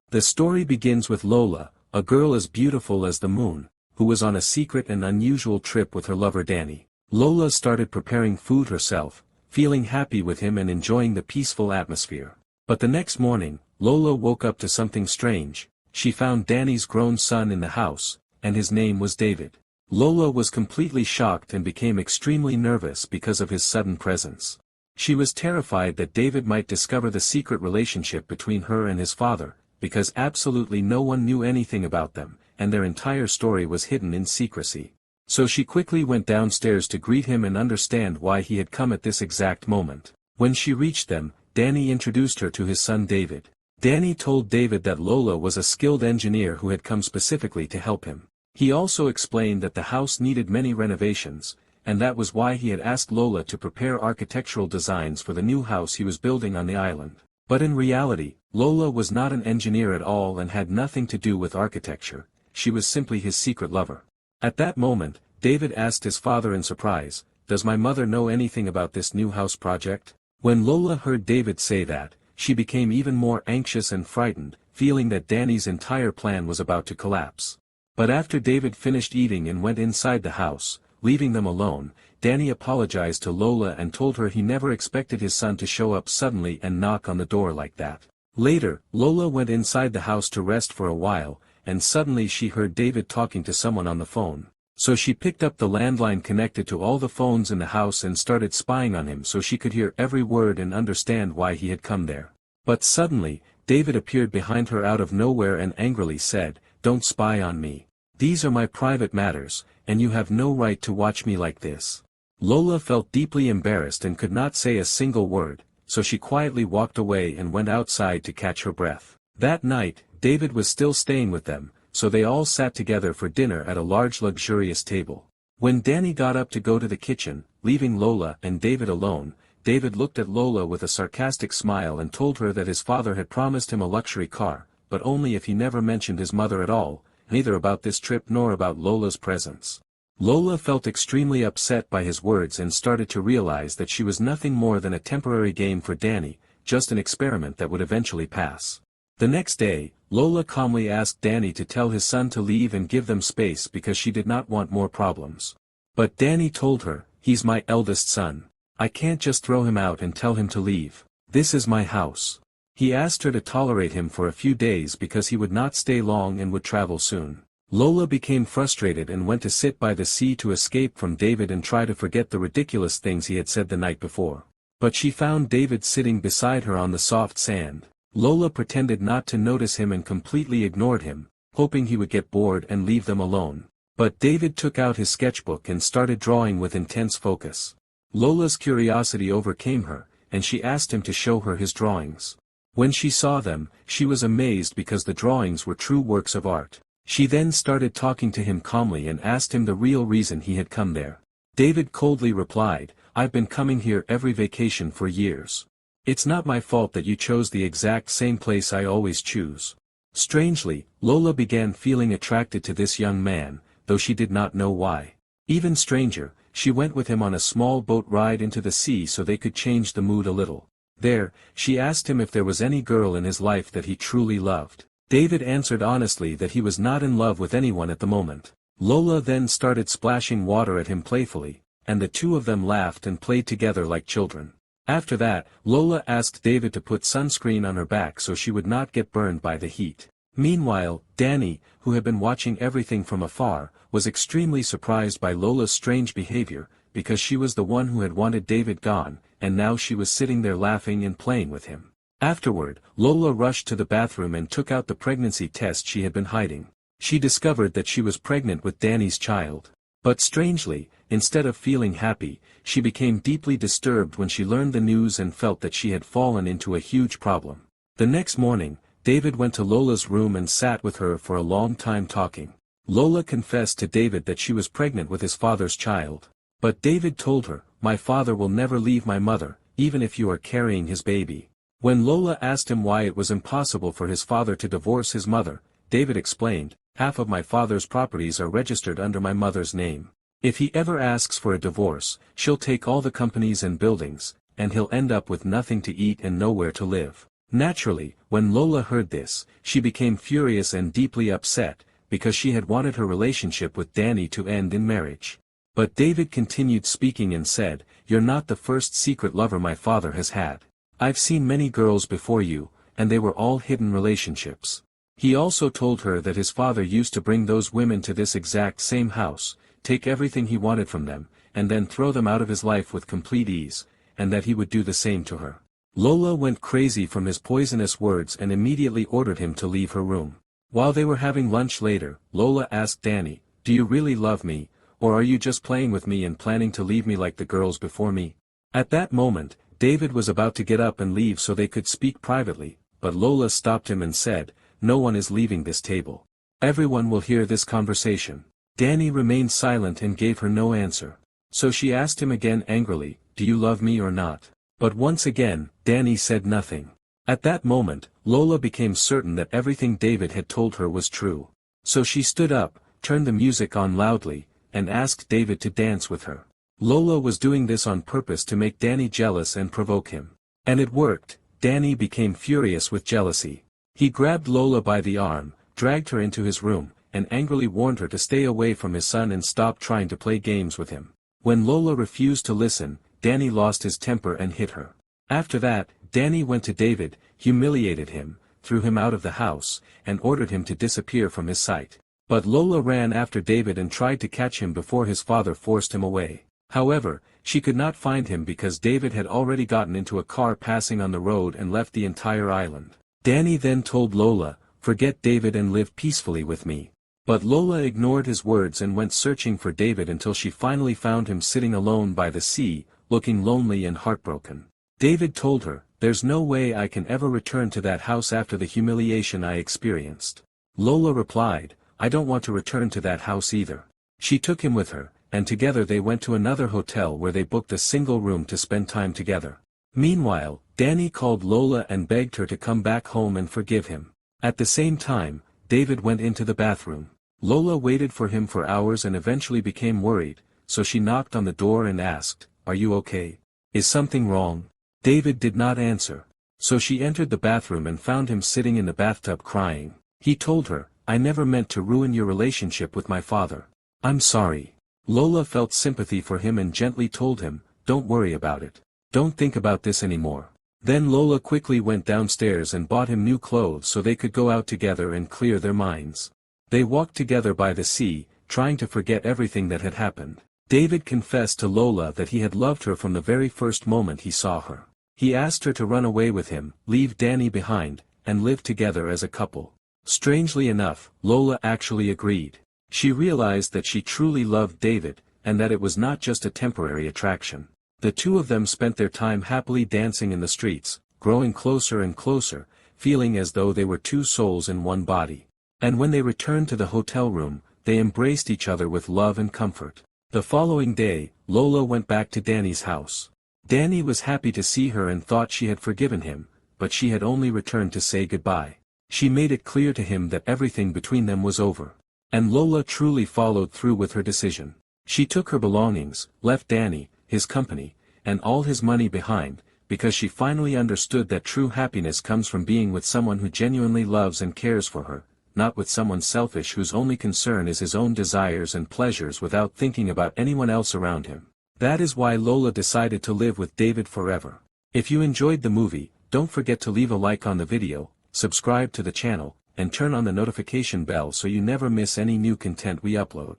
The story begins with Lola, a girl as beautiful as the moon, who was on a secret and unusual trip with her lover Danny. Lola started preparing food herself, feeling happy with him and enjoying the peaceful atmosphere. But the next morning, Lola woke up to something strange. She found Danny's grown son in the house, and his name was David. Lola was completely shocked and became extremely nervous because of his sudden presence. She was terrified that David might discover the secret relationship between her and his father, because absolutely no one knew anything about them, and their entire story was hidden in secrecy. So she quickly went downstairs to greet him and understand why he had come at this exact moment. When she reached them, Danny introduced her to his son David. Danny told David that Lola was a skilled engineer who had come specifically to help him. He also explained that the house needed many renovations, and that was why he had asked Lola to prepare architectural designs for the new house he was building on the island. But in reality, Lola was not an engineer at all and had nothing to do with architecture. She was simply his secret lover. At that moment, David asked his father in surprise, "Does my mother know anything about this new house project?" When Lola heard David say that, she became even more anxious and frightened, feeling that Danny's entire plan was about to collapse. But after David finished eating and went inside the house, leaving them alone, Danny apologized to Lola and told her he never expected his son to show up suddenly and knock on the door like that. Later, Lola went inside the house to rest for a while, and suddenly she heard David talking to someone on the phone. So she picked up the landline connected to all the phones in the house and started spying on him so she could hear every word and understand why he had come there. But suddenly, David appeared behind her out of nowhere and angrily said, "Don't spy on me. These are my private matters, and you have no right to watch me like this." Lola felt deeply embarrassed and could not say a single word, so she quietly walked away and went outside to catch her breath. That night, David was still staying with them, so they all sat together for dinner at a large luxurious table. When Danny got up to go to the kitchen, leaving Lola and David alone, David looked at Lola with a sarcastic smile and told her that his father had promised him a luxury car, but only if he never mentioned his mother at all, neither about this trip nor about Lola's presence. Lola felt extremely upset by his words and started to realize that she was nothing more than a temporary game for Danny, just an experiment that would eventually pass. The next day, Lola calmly asked Danny to tell his son to leave and give them space because she did not want more problems. But Danny told her, "He's my eldest son. I can't just throw him out and tell him to leave. This is my house." He asked her to tolerate him for a few days because he would not stay long and would travel soon. Lola became frustrated and went to sit by the sea to escape from David and try to forget the ridiculous things he had said the night before. But she found David sitting beside her on the soft sand. Lola pretended not to notice him and completely ignored him, hoping he would get bored and leave them alone. But David took out his sketchbook and started drawing with intense focus. Lola's curiosity overcame her, and she asked him to show her his drawings. When she saw them, she was amazed because the drawings were true works of art. She then started talking to him calmly and asked him the real reason he had come there. David coldly replied, "I've been coming here every vacation for years. It's not my fault that you chose the exact same place I always choose." Strangely, Lola began feeling attracted to this young man, though she did not know why. Even stranger, she went with him on a small boat ride into the sea so they could change the mood a little. There, she asked him if there was any girl in his life that he truly loved. David answered honestly that he was not in love with anyone at the moment. Lola then started splashing water at him playfully, and the two of them laughed and played together like children. After that, Lola asked David to put sunscreen on her back so she would not get burned by the heat. Meanwhile, Danny, who had been watching everything from afar, was extremely surprised by Lola's strange behavior, because she was the one who had wanted David gone, and now she was sitting there laughing and playing with him. Afterward, Lola rushed to the bathroom and took out the pregnancy test she had been hiding. She discovered that she was pregnant with Danny's child. But strangely, instead of feeling happy, she became deeply disturbed when she learned the news and felt that she had fallen into a huge problem. The next morning, David went to Lola's room and sat with her for a long time talking. Lola confessed to David that she was pregnant with his father's child. But David told her, "My father will never leave my mother, even if you are carrying his baby." When Lola asked him why it was impossible for his father to divorce his mother, David explained, "Half of my father's properties are registered under my mother's name. If he ever asks for a divorce, she'll take all the companies and buildings, and he'll end up with nothing to eat and nowhere to live." Naturally, when Lola heard this, she became furious and deeply upset, because she had wanted her relationship with Danny to end in marriage. But David continued speaking and said, "You're not the first secret lover my father has had. I've seen many girls before you, and they were all hidden relationships." He also told her that his father used to bring those women to this exact same house, take everything he wanted from them, and then throw them out of his life with complete ease, and that he would do the same to her. Lola went crazy from his poisonous words and immediately ordered him to leave her room. While they were having lunch later, Lola asked Danny, "Do you really love me, or are you just playing with me and planning to leave me like the girls before me?" At that moment, David was about to get up and leave so they could speak privately, but Lola stopped him and said, "No one is leaving this table. Everyone will hear this conversation." Danny remained silent and gave her no answer. So she asked him again angrily, "Do you love me or not?" But once again, Danny said nothing. At that moment, Lola became certain that everything David had told her was true. So she stood up, turned the music on loudly, and asked David to dance with her. Lola was doing this on purpose to make Danny jealous and provoke him. And it worked. Danny became furious with jealousy. He grabbed Lola by the arm, dragged her into his room, and angrily warned her to stay away from his son and stop trying to play games with him. When Lola refused to listen, Danny lost his temper and hit her. After that, Danny went to David, humiliated him, threw him out of the house, and ordered him to disappear from his sight. But Lola ran after David and tried to catch him before his father forced him away. However, she could not find him because David had already gotten into a car passing on the road and left the entire island. Danny then told Lola, "Forget David and live peacefully with me." But Lola ignored his words and went searching for David until she finally found him sitting alone by the sea, looking lonely and heartbroken. David told her, "There's no way I can ever return to that house after the humiliation I experienced." Lola replied, "I don't want to return to that house either." She took him with her, and together they went to another hotel where they booked a single room to spend time together. Meanwhile, Danny called Lola and begged her to come back home and forgive him. At the same time, David went into the bathroom. Lola waited for him for hours and eventually became worried, so she knocked on the door and asked, "Are you okay? Is something wrong?" David did not answer. So she entered the bathroom and found him sitting in the bathtub crying. He told her, "I never meant to ruin your relationship with my father. I'm sorry." Lola felt sympathy for him and gently told him, "Don't worry about it. Don't think about this anymore." Then Lola quickly went downstairs and bought him new clothes so they could go out together and clear their minds. They walked together by the sea, trying to forget everything that had happened. David confessed to Lola that he had loved her from the very first moment he saw her. He asked her to run away with him, leave Danny behind, and live together as a couple. Strangely enough, Lola actually agreed. She realized that she truly loved David, and that it was not just a temporary attraction. The two of them spent their time happily dancing in the streets, growing closer and closer, feeling as though they were two souls in one body. And when they returned to the hotel room, they embraced each other with love and comfort. The following day, Lola went back to Danny's house. Danny was happy to see her and thought she had forgiven him, but she had only returned to say goodbye. She made it clear to him that everything between them was over. And Lola truly followed through with her decision. She took her belongings, left Danny, his company, and all his money behind, because she finally understood that true happiness comes from being with someone who genuinely loves and cares for her, not with someone selfish whose only concern is his own desires and pleasures without thinking about anyone else around him. That is why Lola decided to live with David forever. If you enjoyed the movie, don't forget to leave a like on the video, subscribe to the channel, and turn on the notification bell so you never miss any new content we upload.